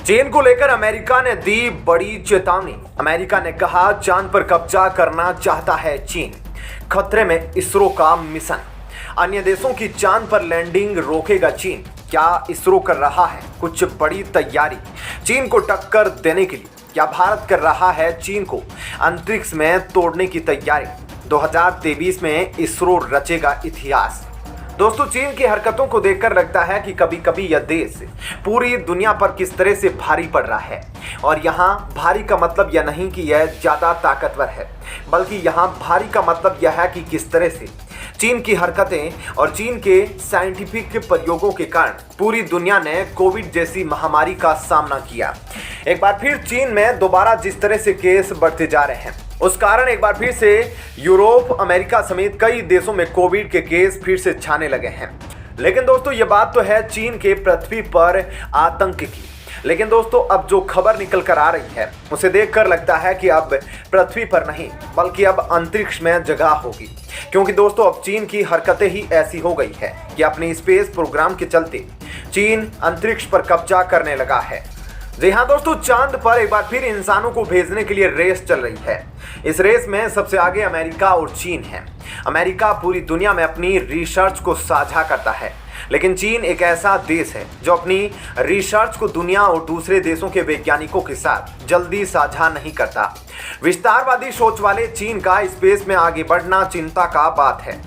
चीन को लेकर अमेरिका ने दी बड़ी चेतावनी। अमेरिका ने कहा चांद पर कब्जा करना चाहता है चीन, खतरे में इसरो का मिशन। अन्य देशों की चांद पर लैंडिंग रोकेगा चीन। क्या इसरो कर रहा है कुछ बड़ी तैयारी चीन को टक्कर देने के लिए? क्या भारत कर रहा है चीन को अंतरिक्ष में तोड़ने की तैयारी? 2023 में इसरो रचेगा इतिहास। दोस्तों, चीन की हरकतों को देखकर लगता है कि कभी कभी यह देश पूरी दुनिया पर किस तरह से भारी पड़ रहा है। और यहाँ भारी का मतलब यह नहीं कि यह ज्यादा ताकतवर है, बल्कि यहाँ भारी का मतलब यह है कि किस तरह से चीन की हरकतें और चीन के साइंटिफिक प्रयोगों के कारण पूरी दुनिया ने कोविड जैसी महामारी का सामना किया। एक बार फिर चीन में दोबारा जिस तरह से केस बढ़ते जा रहे हैं, उस कारण एक बार फिर से यूरोप, अमेरिका समेत कई देशों में कोविड के केस फिर से छाने लगे हैं। लेकिन दोस्तों, ये बात तो है चीन के पृथ्वी पर आतंक की। लेकिन दोस्तों, अब जो खबर निकल कर आ रही है उसे देखकर लगता है कि अब पृथ्वी पर नहीं बल्कि अब अंतरिक्ष में जगह होगी। क्योंकि दोस्तों, अब चीन की हरकतें ही ऐसी हो गई है कि अपने स्पेस प्रोग्राम के चलते चीन अंतरिक्ष पर कब्जा करने लगा है। जी हाँ दोस्तों, चांद पर एक बार फिर इंसानों को भेजने के लिए रेस चल रही है। इस रेस में सबसे आगे अमेरिका और चीन है। अमेरिका पूरी दुनिया में अपनी रिसर्च को साझा करता है, लेकिन चीन एक ऐसा देश है जो अपनी रिसर्च को दुनिया और दूसरे देशों के वैज्ञानिकों के साथ जल्दी साझा नहीं करता। विस्तारवादी सोच वाले चीन का स्पेस में आगे बढ़ना चिंता का बात है।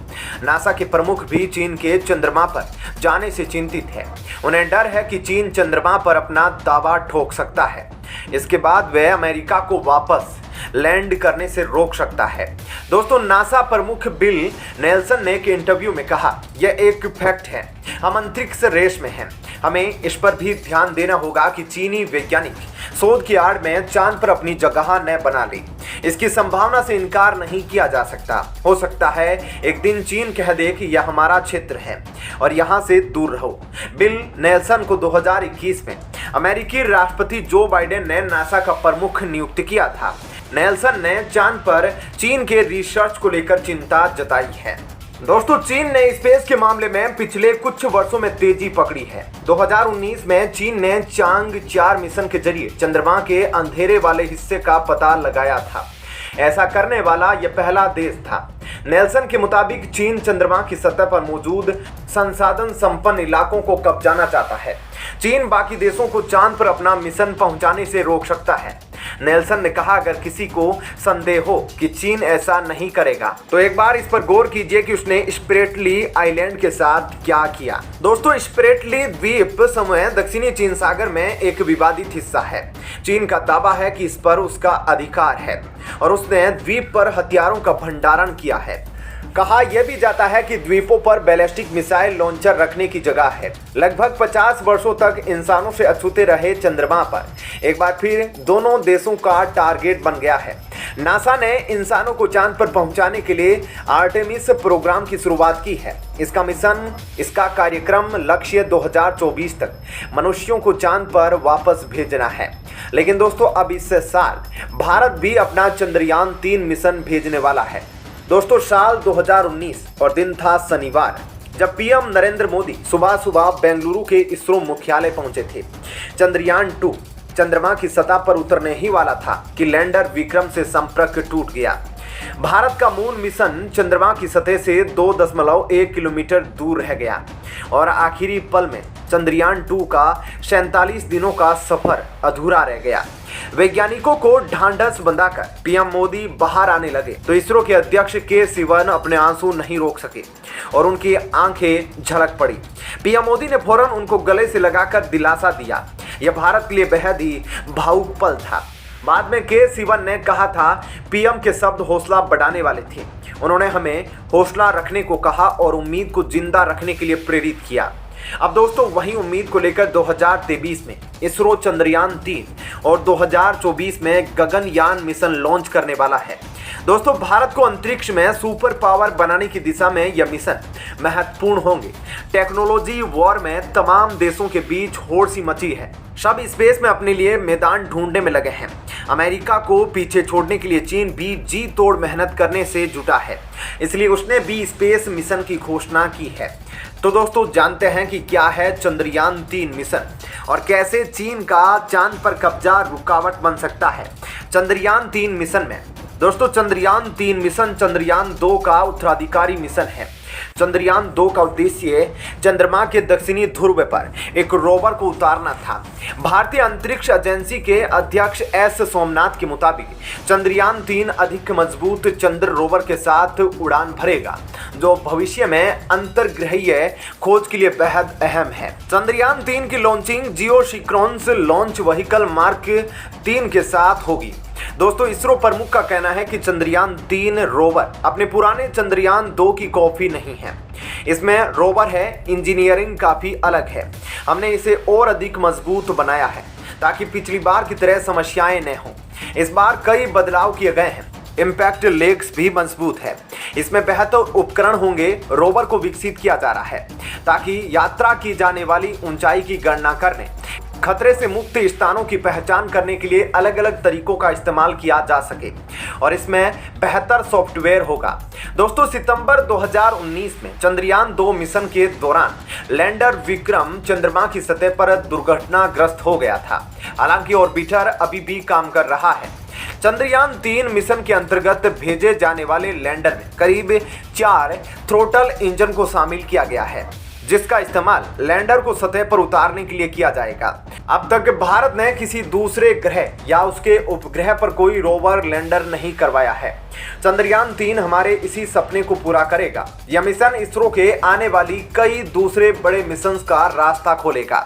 नासा के प्रमुख भी चीन के चंद्रमा पर जाने से चिंतित है। उन्हें डर है कि चीन चंद्रमा पर अपना दावा ठोक सकता है। इसके बाद वह अमेरिका को वापस लैंड करने से रोक सकता है। दोस्तों, नासा प्रमुख बिल नेल्सन ने एक इंटरव्यू में कहा, यह एक फैक्ट है, हम अंतरिक्ष रेस में हैं। हमें इस पर भी ध्यान देना होगा कि चीनी वैज्ञानिक शोध की आड़ में चांद पर अपनी जगह न बना ले। इसकी संभावना से इनकार नहीं किया जा सकता। हो सकता है एक दिन चीन कह दे कि यह हमारा क्षेत्र है और यहाँ से दूर रहो। बिल नेल्सन को 2021 में अमेरिकी राष्ट्रपति जो बाइडेन ने नासा का प्रमुख नियुक्त किया था। नेल्सन ने चांद पर चीन के रिसर्च को लेकर चिंता जताई है। दोस्तों, चीन ने स्पेस के मामले में पिछले कुछ वर्षों में तेजी पकड़ी है। 2019 में चीन ने चांग 4 मिशन के जरिए चंद्रमा के अंधेरे वाले हिस्से का पता लगाया था। ऐसा करने वाला यह पहला देश था। नेल्सन के मुताबिक चीन चंद्रमा की सतह पर मौजूद संसाधन संपन्न इलाकों को कब्जाना चाहता है। चीन बाकी देशों को चांद पर अपना मिशन पहुंचाने से रोक सकता है। नेल्सन ने कहा, अगर किसी को संदेह हो कि चीन ऐसा नहीं करेगा तो एक बार इस पर गौर कीजिए कि उसने स्प्रेटली आइलैंड के साथ क्या किया। दोस्तों, स्प्रेटली द्वीप समूह दक्षिणी चीन सागर में एक विवादित हिस्सा है। चीन का दावा है कि इस पर उसका अधिकार है और उसने द्वीप पर हथियारों का भंडारण किया है। कहा यह भी जाता है कि द्वीपों पर बैलिस्टिक मिसाइल लॉन्चर रखने की जगह है। लगभग 50 वर्षों तक इंसानों से अछूते रहे चंद्रमा पर एक बार फिर दोनों देशों का टारगेट बन गया है। नासा ने इंसानों को चांद पर पहुंचाने के लिए आर्टेमिस प्रोग्राम की शुरुआत की है। इसका कार्यक्रम लक्ष्य 2024 तक मनुष्यों को चांद पर वापस भेजना है। लेकिन दोस्तों, अब इस साल भारत भी अपना चंद्रयान 3 मिशन भेजने वाला है। दोस्तों, साल 2019 और दिन था शनिवार, जब पीएम नरेंद्र मोदी सुबह सुबह बेंगलुरु के इसरो मुख्यालय पहुंचे थे। चंद्रयान 2 चंद्रमा की सतह पर उतरने ही वाला था कि लैंडर विक्रम से संपर्क टूट गया। भारत का मून मिशन चंद्रमा की सतह से 2.1 किलोमीटर दूर रह गया और आखिरी पल में चंद्रयान 2 का 47 दिनों का सफर अधूरा रह गया। वैज्ञानिकों को ढांढस बंधाकर पीएम मोदी बाहर आने लगे तो इसरो के अध्यक्ष के सिवन अपने आंसू नहीं रोक सके और उनकी आंखें झलक पड़ी। पीएम मोदी ने फौरन उनको गले से लगाकर दिलासा दिया। यह भारत के लिए बेहद ही भावुक पल था। बाद में के सिवन ने कहा था, पीएम के शब्द हौसला बढ़ाने वाले थे। उन्होंने हमें हौसला रखने को कहा और उम्मीद को जिंदा रखने के लिए प्रेरित किया। अब दोस्तों, वही उम्मीद को लेकर 2023 में इसरो चंद्रयान 3 और 2024 में गगनयान मिशन लॉन्च करने वाला है। दोस्तों, भारत को अंतरिक्ष में सुपर पावर बनाने की दिशा में यह मिशन महत्वपूर्ण होंगे। टेक्नोलॉजी वॉर में तमाम देशों के बीच होड़ सी मची है। सब स्पेस में अपने लिए मैदान ढूंढने में लगे हैं। अमेरिका को पीछे छोड़ने के लिए चीन भी जी तोड़ मेहनत करने से जुटा है, इसलिए उसने भी स्पेस मिशन की घोषणा की है। तो दोस्तों जानते हैं कि क्या है चंद्रयान 3 मिशन और कैसे चीन का चांद पर कब्जा रुकावट बन सकता है। चंद्रयान 3 मिशन में दोस्तों चंद्रयान 3 मिशन चंद्रयान 2 का उत्तराधिकारी मिशन है। चंद्रयान 2 का उद्देश्य चंद्रमा के दक्षिणी ध्रुव पर एक रोवर को उतारना था। भारतीय अंतरिक्ष एजेंसी के अध्यक्ष एस सोमनाथ के मुताबिक चंद्रयान 3 अधिक मजबूत चंद्र रोवर के साथ उड़ान भरेगा, जो भविष्य में अंतर्ग्रहीय खोज के लिए बेहद अहम है। चंद्रयान 3 की launching geosynchronous launch vehicle mark 3 के साथ होगी। दोस्तों इसरो प्रमुख का कहना है कि चंद्रयान 3 रोवर अपने पुराने चंद्रयान 2 की कॉपी नहीं है। इसमें रोवर है, इंजीनियरिंग काफी अलग है। हमने इसे और अधिक मजबूत बनाया है ताकि पिछली बार की तरह समस्याएं न हों। इस बार कई बदलाव किए गए हैं। इम्पैक्ट लेग्स भी मजबूत है। इसमें बेहतर उपकरण होंगे। रोवर को विकसित किया जा रहा है ताकि यात्रा की जाने वाली ऊंचाई की गणना करने, खतरे से मुक्त स्थानों की पहचान करने के लिए अलग अलग तरीकों का इस्तेमाल किया जा सके और इसमें बेहतर सॉफ्टवेयर होगा। दोस्तों सितंबर 2019 में चंद्रयान 2 मिशन के दौरान लैंडर विक्रम चंद्रमा की सतह पर दुर्घटनाग्रस्त हो गया था। हालांकि ऑर्बिटर अभी भी काम कर रहा है। चंद्रयान 3 मिशन के अंतर्गत भेजे जाने वाले लैंडर में करीब 4 थ्रोटल इंजन को शामिल किया गया है, जिसका इस्तेमाल लैंडर को सतह पर उतारने के लिए किया जाएगा। अब तक भारत ने किसी दूसरे ग्रह या उसके उपग्रह पर कोई रोवर लैंडर नहीं करवाया है। चंद्रयान 3 हमारे इसी सपने को पूरा करेगा। यह मिशन इसरो के आने वाली कई दूसरे बड़े मिशन का रास्ता खोलेगा।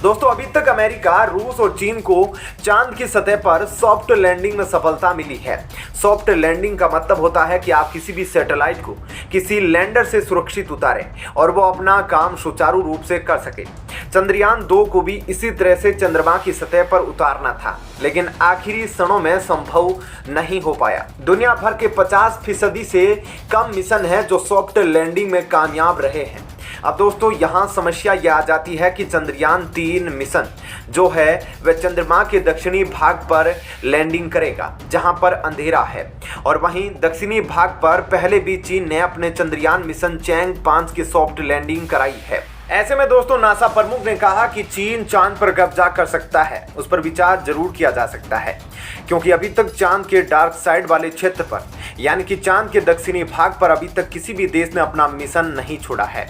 दोस्तों अभी तक अमेरिका, रूस और चीन को चांद की सतह पर सॉफ्ट लैंडिंग में सफलता मिली है। सॉफ्ट लैंडिंग का मतलब होता है कि आप किसी भी सैटेलाइट को किसी लैंडर से सुरक्षित उतारें और वो अपना काम सुचारू रूप से कर सके। चंद्रयान 2 को भी इसी तरह से चंद्रमा की सतह पर उतारना था, लेकिन आखिरी क्षणों में संभव नहीं हो पाया। दुनिया भर के 50% से कम मिशन है जो सॉफ्ट लैंडिंग में कामयाब रहे हैं। अब दोस्तों यहाँ समस्या यह आ जाती है कि चंद्रयान 3 मिशन जो है वह चंद्रमा के दक्षिणी भाग पर लैंडिंग करेगा जहां पर अंधेरा है, और वहीं दक्षिणी भाग पर पहले भी चीन ने अपने चंद्रयान मिशन चैंग 5 की सॉफ्ट लैंडिंग कराई है। ऐसे में दोस्तों नासा प्रमुख ने कहा कि चीन चांद पर कब्जा कर सकता है, उस पर विचार जरूर किया जा सकता है, क्योंकि अभी तक चांद के डार्क साइड वाले क्षेत्र पर यानी कि चांद के दक्षिणी भाग पर अभी तक किसी भी देश ने अपना मिशन नहीं छोड़ा है।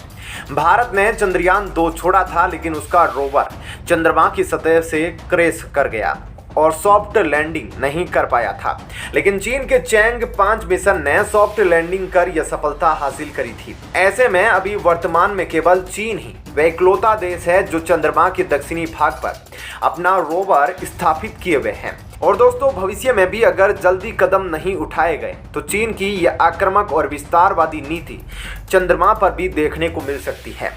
भारत ने चंद्रयान 2 छोड़ा था, लेकिन उसका रोवर चंद्रमा की सतह से क्रैश कर गया और सॉफ्ट लैंडिंग नहीं कर पाया था। लेकिन चीन के चैंग 5 मिशन ने सॉफ्ट लैंडिंग कर यह सफलता हासिल करी थी। ऐसे में अभी वर्तमान में केवल चीन ही वह इकलौता देश है जो चंद्रमा के दक्षिणी भाग पर अपना रोवर स्थापित किए हुए हैं। और दोस्तों भविष्य में भी अगर जल्दी कदम नहीं उठाए गए तो चीन की यह आक्रामक और विस्तारवादी नीति चंद्रमा पर भी देखने को मिल सकती है।